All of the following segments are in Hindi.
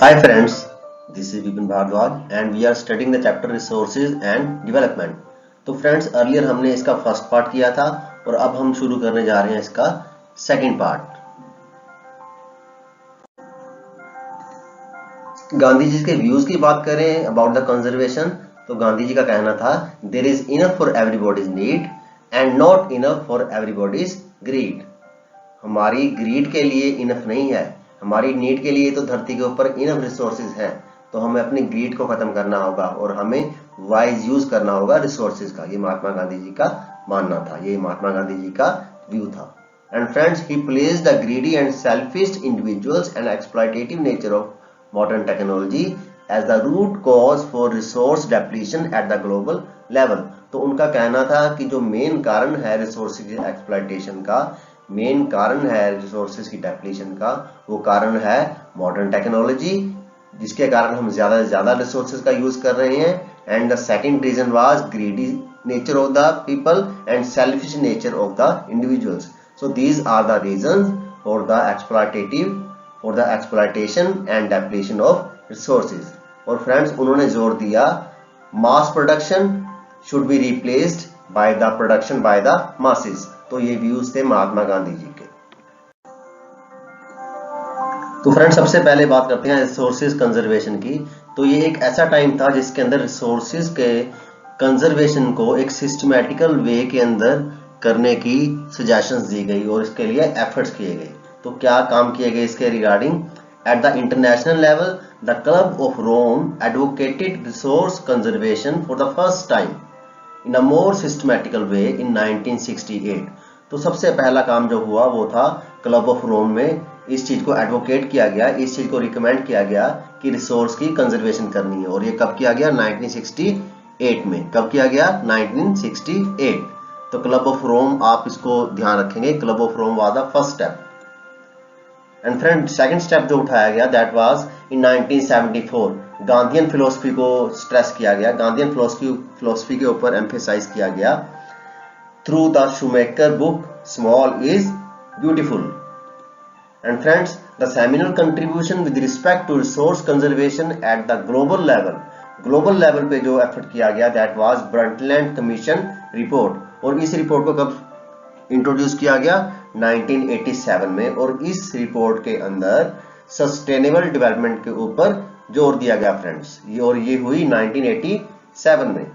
Hi friends, this is Vipin Bhardwaj and we are studying the chapter Resources and Development. तो फ्रेंड्स अर्लियर हमने इसका फर्स्ट पार्ट किया था और अब हम शुरू करने जा रहे हैं इसका सेकंड पार्ट। गांधी जी के व्यूज की बात करें अबाउट द कंजर्वेशन, तो गांधी जी का कहना था there is enough for everybody's need and not enough for everybody's greed. हमारी ग्रीड के लिए इनफ नहीं है, हमारी नीड के लिए तो धरती के ऊपर इनफ रिसोर्सेज हैं, तो हमें अपनी ग्रीड को खत्म करना होगा और हमें वाइज यूज करना होगा रिसोर्सेज का। ये महात्मा गांधी जी का मानना था, ये महात्मा गांधी जी का व्यू था। And friends, he placed the greedy and selfish individuals and exploitative nature of modern technology as the root cause for resource depletion at the global level. तो उनका कहना था कि जो मेन कारण है रिसोर्सेज एक्सप्लॉयटेशन का, मेन कारण है रिसोर्सेज की डेप्लीशन का, वो कारण है मॉडर्न टेक्नोलॉजी, जिसके कारण हम ज्यादा से ज्यादा रिसोर्सेज का यूज कर रहे हैं। And the second reason was greedy nature of the people and selfish nature of the individuals. So these are the reasons for the exploitation and depletion of resources. और फ्रेंड्स, उन्होंने जोर दिया mass production should be replaced by the production by the masses. तो ये व्यूज थे महात्मा गांधी जी के। तो फ्रेंड्स, सबसे पहले बात करते हैं रिसोर्सेज कंजर्वेशन की। तो ये एक ऐसा टाइम था जिसके अंदर रिसोर्सेज के कंजर्वेशन को एक सिस्टमैटिकल वे के अंदर करने की सजेशंस दी गई और इसके लिए एफर्ट्स किए गए। तो क्या काम किए गए इसके regarding? At the international level the club of Rome advocated resource conservation for the first time in a more systematical way in 1968। तो सबसे पहला काम जो हुआ वो था क्लब ऑफ रोम में इस चीज को एडवोकेट किया गया, इस चीज को रिकमेंड किया गया कि रिसोर्स की कंजर्वेशन करनी है। और ये कब किया गया? 1968 में। कब किया गया? 1968। तो क्लब ऑफ रोम, आप इसको ध्यान रखेंगे, club of Rome was the first step. And friend, second step जो उठाया गया that was in 1974। Gandhian philosophy को स्ट्रेस किया गया, गांधीयन फिलोसफी के ऊपर एम्फेसाइज किया गया through the Schumacher book small is beautiful. And friends, the seminal contribution with respect to resource conservation at the global level, global level पे जो एफर्ट किया गया that was Brundtland commission report. और इस रिपोर्ट को कब इंट्रोड्यूस किया गया? 1987 में। और इस रिपोर्ट के अंदर सस्टेनेबल डेवलपमेंट के ऊपर जोर दिया गया फ्रेंड्स, और ये हुई 1987 में।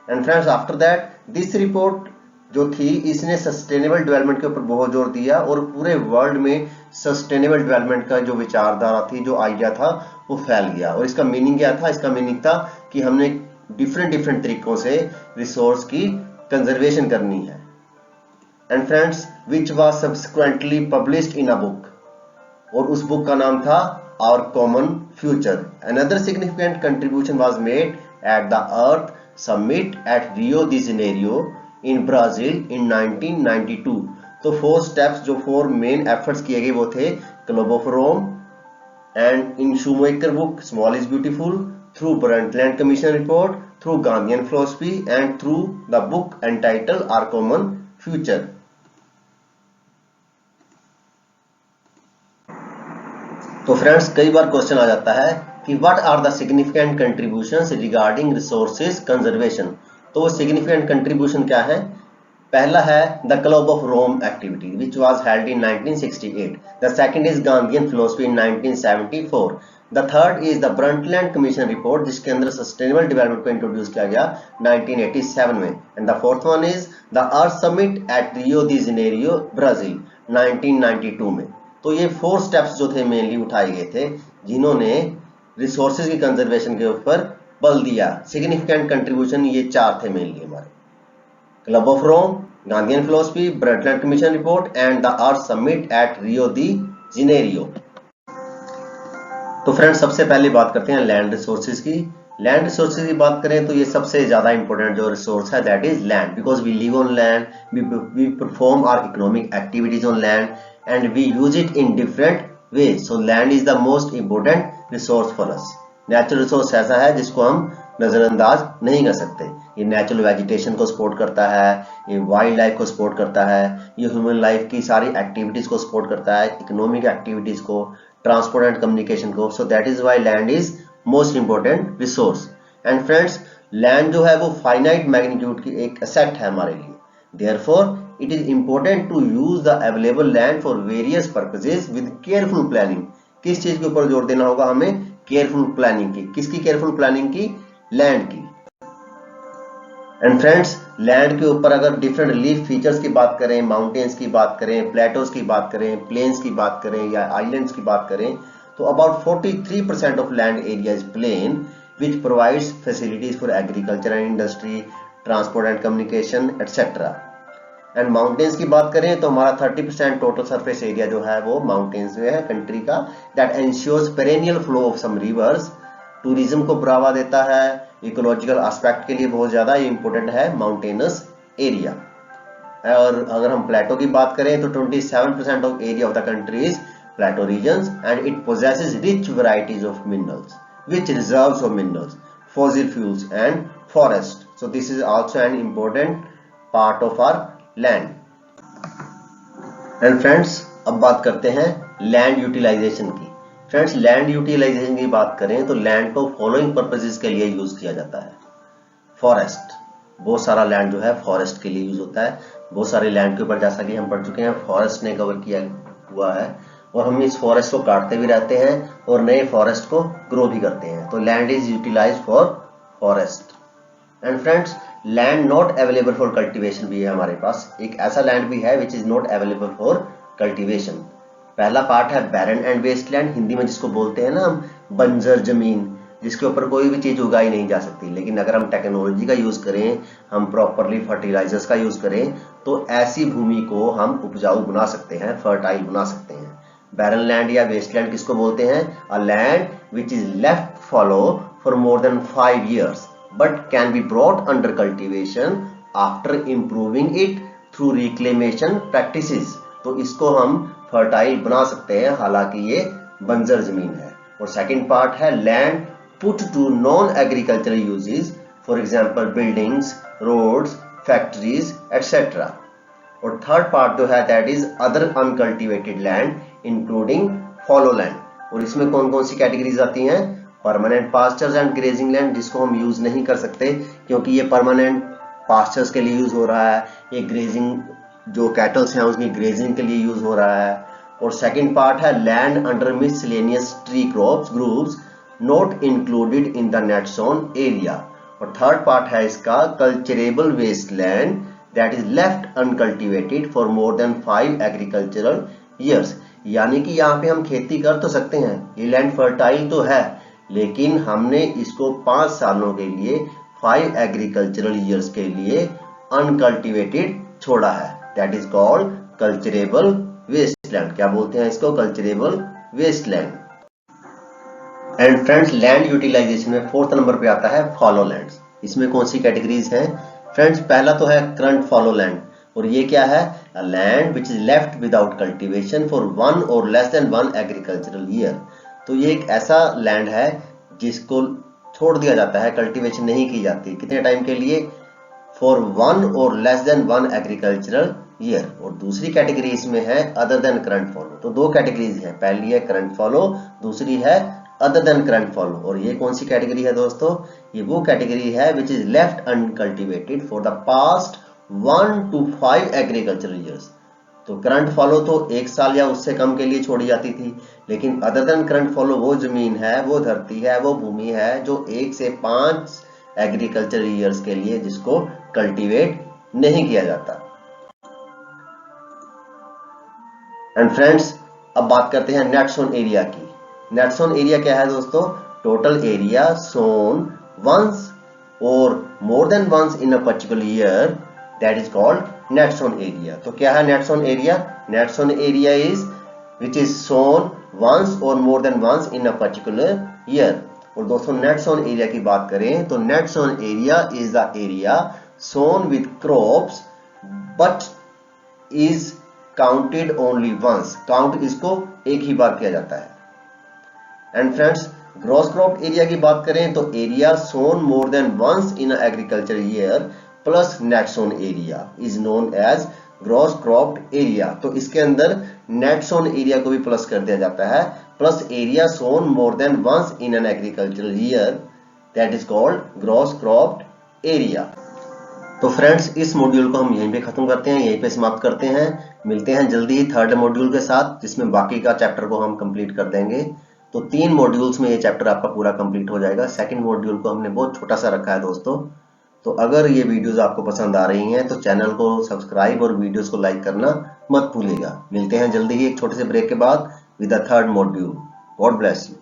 And friends, after that this report जो थी, इसने सस्टेनेबल डेवलपमेंट के ऊपर बहुत जोर दिया और पूरे वर्ल्ड में सस्टेनेबल डेवलपमेंट का जो विचारधारा थी, जो आइडिया था, वो फैल गया। और इसका मीनिंग क्या था? इसका मीनिंग था कि हमने डिफरेंट तरीकों से रिसोर्स की कंजर्वेशन करनी है। And friends, which was subsequently published in a book, और उस बुक का नाम था our common future. Another significant contribution was made at the earth summit at Rio de Janeiro in Brazil in 1992। तो 4 स्टेप्स, जो 4 मेन एफर्ट्स किए गए वो थे club of Rome and in Schumacher book small is beautiful, through Brundtland commission report, through Gandhian philosophy and through the book entitled our common future. तो फ्रेंड्स, कई बार क्वेश्चन आ जाता है कि what are the significant contributions regarding resources conservation. तो वो सिग्निफिकेंट कंट्रीब्यूशन क्या है? पहला है the club of Rome activity which was held in 1968। The second is Gandhian philosophy in 1974। The third is the Brundtland commission report, जिसके अंदर सस्टेनेबल डेवलपमेंट को इंट्रोड्यूस किया गया 1987 में। And the fourth one is the earth summit at Rio de Janeiro Brazil 1992 में। तो ये 4 स्टेप्स जो थे मेनली उठाए गए थे, जिन्होंने रिसोर्सेज की कंजर्वेशन के ऊपर बल दिया। सिग्निफिकेंट कंट्रीब्यूशन ये 4 थे मेनली हमारे: club of Rome, Gandhian philosophy, Brundtland commission report and the earth summit at Rio de Janeiro. तो फ्रेंड्स, सबसे पहले बात करते हैं लैंड रिसोर्सेज की। लैंड रिसोर्सेज की बात करें तो ये सबसे ज्यादा इंपॉर्टेंट जो रिसोर्स है that is land, because we live on land, we perform our economic activities on land and we use it in different ways. So land is the most important resource for us. Natural resource ऐसा है जिसको हम नजरअंदाज नहीं कर सकते। ये नेचुरल वेजिटेशन को सपोर्ट करता है, ये वाइल्ड लाइफ को सपोर्ट करता है, ये ह्यूमन लाइफ की सारी एक्टिविटीज को सपोर्ट करता है, इकोनॉमिक एक्टिविटीज को, ट्रांसपोर्ट एंड कम्युनिकेशन को। So that is why land is most important resource. And friends, land जो है वो फाइनाइट मैग्नीट्यूड की एक एसेट है हमारे लिए। Therefore it is important to use the available land for various purposes with careful planning. किस चीज के ऊपर जोर देना होगा हमें? केयरफुल प्लानिंग की। किसकी केयरफुल प्लानिंग की? लैंड की। एंड फ्रेंड्स, लैंड के ऊपर अगर डिफरेंट रिलीफ फीचर्स की बात करें, माउंटेन्स की बात करें, प्लेटोज की बात करें, प्लेन्स की बात करें या आइलैंड्स की बात करें, तो about 43% of land area is plain which provides facilities for agriculture and industry, transport and communication, etc. And mountains की बात करें तो हमारा 30% टोटल सरफेस एरिया जो है वो माउंटेन्स में है कंट्री का। That ensures perennial flow of some rivers, tourism को बढ़ावा देता है, इकोलॉजिकल एस्पेक्ट के लिए बहुत ज्यादा इंपॉर्टेंट है माउंटेनस एरिया। और अगर हम प्लेटो की बात करें तो 27% of area of the country is plateau regions and it possesses rich varieties of minerals which reserves of minerals, fossil fuels and forest. So this is also an important part of our land. And friends, अब बात करते हैं लैंड यूटिलाइजेशन की। फ्रेंड्स, लैंड यूटिलाइजेशन की बात करें तो लैंड को फॉलोइंग पर्पसेस के लिए यूज किया जाता है। फॉरेस्ट, बहुत सारा लैंड जो है फॉरेस्ट के लिए यूज होता है। बहुत सारे लैंड के ऊपर जैसा कि हम पढ़ चुके हैं फॉरेस्ट ने कवर किया हुआ है और हम इस फॉरेस्ट को काटते भी रहते हैं और नए फॉरेस्ट को ग्रो भी करते हैं। तो land is utilised for forest. And friends, land not available for cultivation भी है हमारे पास। एक ऐसा लैंड भी है which is not available for cultivation. पहला पार्ट है barren and waste land, Hindi में जिसको बोलते हैं ना हम बंजर जमीन, जिसके ऊपर कोई भी चीज उगाई नहीं जा सकती। लेकिन अगर हम टेक्नोलॉजी का यूज करें, हम प्रॉपरली फर्टिलाइजर्स का यूज करें तो ऐसी भूमि को हम उपजाऊ बना सकते हैं, फर्टाइल बना सकते हैं। बैरन लैंड या वेस्टलैंड किसको बोलते हैं? A land which is left follow for more than 5 years but can be brought under cultivation after improving it through reclamation practices. तो इसको हम फर्टाइल बना सकते हैं, हालांकि ये बंजर जमीन है। और सेकंड पार्ट है land put to non agricultural uses, for example buildings, roads, factories etcetera. और थर्ड पार्ट जो है that is other uncultivated land including fallow land. और इसमें कौन कौन सी कैटेगरीज आती हैं? Permanent pastures and grazing land, जिसको हम यूज नहीं कर सकते क्योंकि ये परमानेंट पास्चर्स के लिए यूज हो रहा है, ये ग्रेजिंग जो कैटल्स हैं उसकी ग्रेजिंग के लिए यूज हो रहा है। और सेकंड पार्ट है land under miscellaneous tree crops groups not included in the net sown area. और थर्ड पार्ट है इसका culturable waste land that is left uncultivated for more than 5 agricultural years. यानी कि यहाँ पे हम खेती कर तो सकते हैं, ये लैंड फर्टाइल तो है, लेकिन हमने इसको 5 सालों के लिए 5 एग्रीकल्चरल ईयर्स के लिए अनकल्टिवेटेड छोड़ा है। That is called culturable wasteland. क्या बोलते हैं इसको? Culturable wasteland. And friends, land utilisation में 4th नंबर पे आता है फॉलो लैंड्स। इसमें कौन सी कैटेगरीज हैं? फ्रेंड्स, पहला तो है करंट फॉलो लैंड, और ये क्या है? A land which is left without cultivation for 1 or less than 1 agricultural year. तो ये एक ऐसा लैंड है जिसको छोड़ दिया जाता है, कल्टीवेशन नहीं की जाती। कितने टाइम के लिए? For 1 or less than 1 agricultural year. और दूसरी कैटेगरी इसमें है अदर देन करंट फॉलो। तो दो कैटेगरीज है, पहली है करंट फॉलो, दूसरी है अदर देन करंट फॉलो। और ये कौन सी कैटेगरी है दोस्तों? ये वो कैटेगरी है which is left uncultivated for the past 1 to 5 agricultural years. तो करंट फॉलो तो 1 साल या उससे कम के लिए छोड़ी जाती थी, लेकिन अदर देन करंट फॉलो वो जमीन है, वो धरती है, वो भूमि है जो 1 से 5 एग्रीकल्चरल ईयर्स के लिए जिसको कल्टीवेट नहीं किया जाता। एंड फ्रेंड्स, अब बात करते हैं नेट सोन एरिया की। नेट सोन एरिया क्या है दोस्तों? टोटल एरिया सोन वंस और more than once in a particular year, that is called net sown area. तो क्या है net sown area? Net sown area is which is sown once और more than once in a particular year. और दोस्तों, नेट सोन एरिया की बात करें तो net sown area is the area Son with crops but is counted only once. Count इसको एक ही बार किया जाता है। And friends, gross crop area की बात करें तो area sown more than once in agriculture year plus net sown area is known as gross cropped area. तो इसके अंदर नेट सोन एरिया को भी प्लस कर दिया जाता है, plus area sown more than once in an agricultural year, that is called gross cropped area. तो फ्रेंड्स, इस मॉड्यूल को हम यहीं पे खत्म करते हैं, यहीं पे समाप्त करते हैं। मिलते हैं जल्दी ही थर्ड मॉड्यूल के साथ, जिसमें बाकी का चैप्टर को हम कंप्लीट कर देंगे। तो 3 मॉड्यूल्स में ये चैप्टर आपका पूरा कंप्लीट हो जाएगा। सेकंड मॉड्यूल को हमने बहुत छोटा सा रखा है दोस्तों। तो अगर ये वीडियोस आपको पसंद आ रही हैं तो चैनल को सब्सक्राइब और वीडियोस को लाइक करना मत भूलिएगा। मिलते हैं जल्दी ही एक छोटे से ब्रेक के बाद with the third module. God bless you.